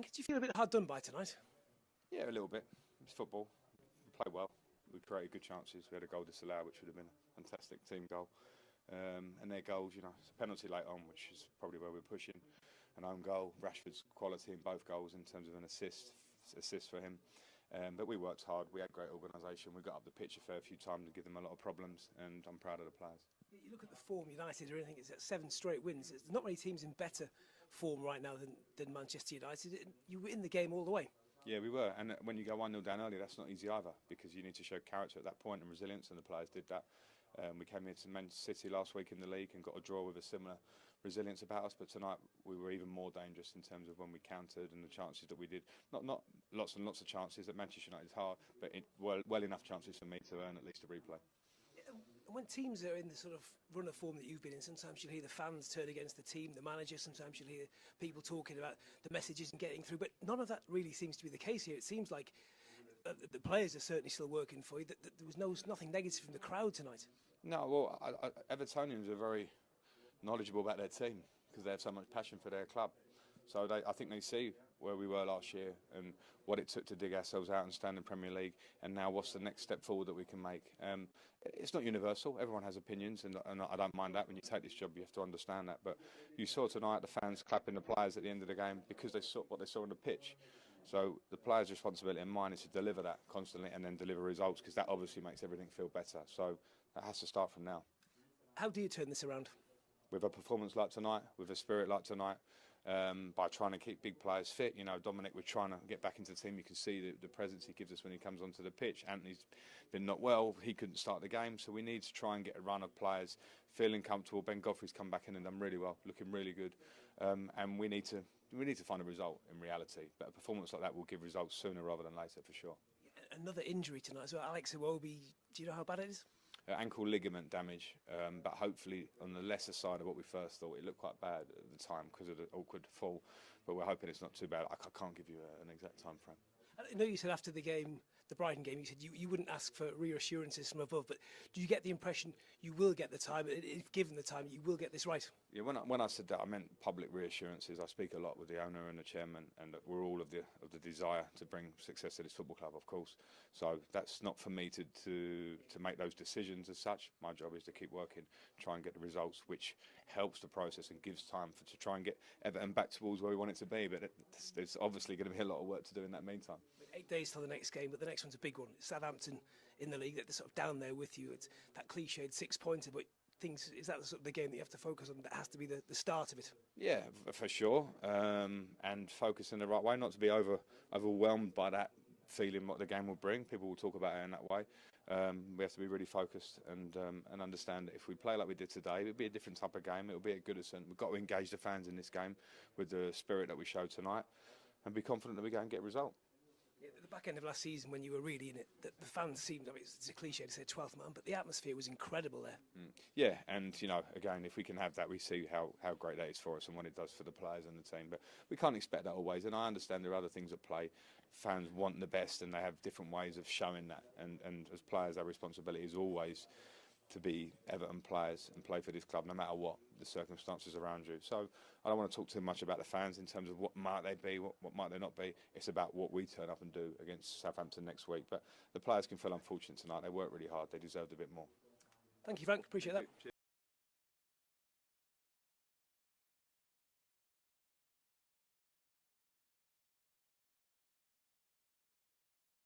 Did you feel a bit hard done by tonight? Yeah, a little bit. It's football. We played well. We created good chances. We had a goal disallowed, which would have been a fantastic team goal. And their goals, it's a penalty late on, which is probably where we're pushing. An own goal. Rashford's quality in both goals in terms of an assist for him. But we worked hard. We had great organisation. We got up the pitch a fair few times and give them a lot of problems. And I'm proud of the players. You look at the form United are in, I think it's at 7 straight wins. There's not many teams in better form right now than Manchester United. You were in the game all the way. Yeah, we were. And when you go 1-0 down early, that's not easy either, because you need to show character at that point and resilience, and the players did that. We came here to Manchester City last week in the league and got a draw with a similar resilience about us, but tonight we were even more dangerous in terms of when we countered and the chances that we did. Not lots and lots of chances that Manchester United is hard, but well enough chances for me to earn at least a replay. When teams are in the sort of run of form that you've been in, sometimes you'll hear the fans turn against the team, the manager, sometimes you'll hear people talking about the messages and getting through, but none of that really seems to be the case here. It seems like the players are certainly still working for you, that there was nothing negative from the crowd tonight. No, well, Evertonians are very knowledgeable about their team because they have so much passion for their club. So I think they see where we were last year and what it took to dig ourselves out and stand in Premier League, and now what's the next step forward that we can make. It's not universal. Everyone has opinions, and I don't mind that. When you take this job, you have to understand that. But you saw tonight the fans clapping the players at the end of the game because they saw what they saw on the pitch. So the players' responsibility and mine is to deliver that constantly and then deliver results, because that obviously makes everything feel better. So that has to start from now. How do you turn this around? With a performance like tonight, with a spirit like tonight, by trying to keep big players fit. Dominic, we're trying to get back into the team. You can see the presence he gives us when he comes onto the pitch. Anthony's been not well. He couldn't start the game, so we need to try and get a run of players feeling comfortable. Ben Godfrey's come back in and done really well, looking really good. And we need to find a result in reality. But a performance like that will give results sooner rather than later, for sure. Another injury tonight as well. Alex Iwobi, do you know how bad it is? Ankle ligament damage, but hopefully on the lesser side of what we first thought. It looked quite bad at the time because of the awkward fall, but we're hoping it's not too bad. I can't give you an exact time frame. I know you said after the game, the Brighton game, you said you wouldn't ask for reassurances from above, but do you get the impression you will get the time, if given the time, you will get this right? Yeah, when I said that, I meant public reassurances. I speak a lot with the owner and the chairman, and we're all of the desire to bring success to this football club, of course. So that's not for me to make those decisions as such. My job is to keep working, try and get the results, which helps the process and gives time to try and get Everton back towards where we want it to be. But there's obviously going to be a lot of work to do in that meantime. 8 days till the next game, but the next one's a big one. It's Southampton in the league, they're sort of down there with you. It's that cliched 6-pointer, but is that sort of the game that you have to focus on? That has to be the start of it. Yeah, for sure, and focus in the right way, not to be overwhelmed by that feeling what the game will bring. People will talk about it in that way. We have to be really focused and understand that if we play like we did today, it'll be a different type of game. It'll be at Goodison. We've got to engage the fans in this game with the spirit that we showed tonight, and be confident that we go and get a result. Yeah, at the back end of last season, when you were really in it, the fans seemed, it's a cliche to say 12th man, but the atmosphere was incredible there. Yeah, and again, if we can have that, we see how great that is for us and what it does for the players and the team. But we can't expect that always, and I understand there are other things at play. Fans want the best, and they have different ways of showing that. And as players, our responsibility is always to be Everton players and play for this club, no matter what the circumstances around you. So I don't want to talk too much about the fans in terms of what might they be, what might they not be. It's about what we turn up and do against Southampton next week. But the players can feel unfortunate tonight. They worked really hard. They deserved a bit more. Thank you, Frank. Appreciate that. Cheers.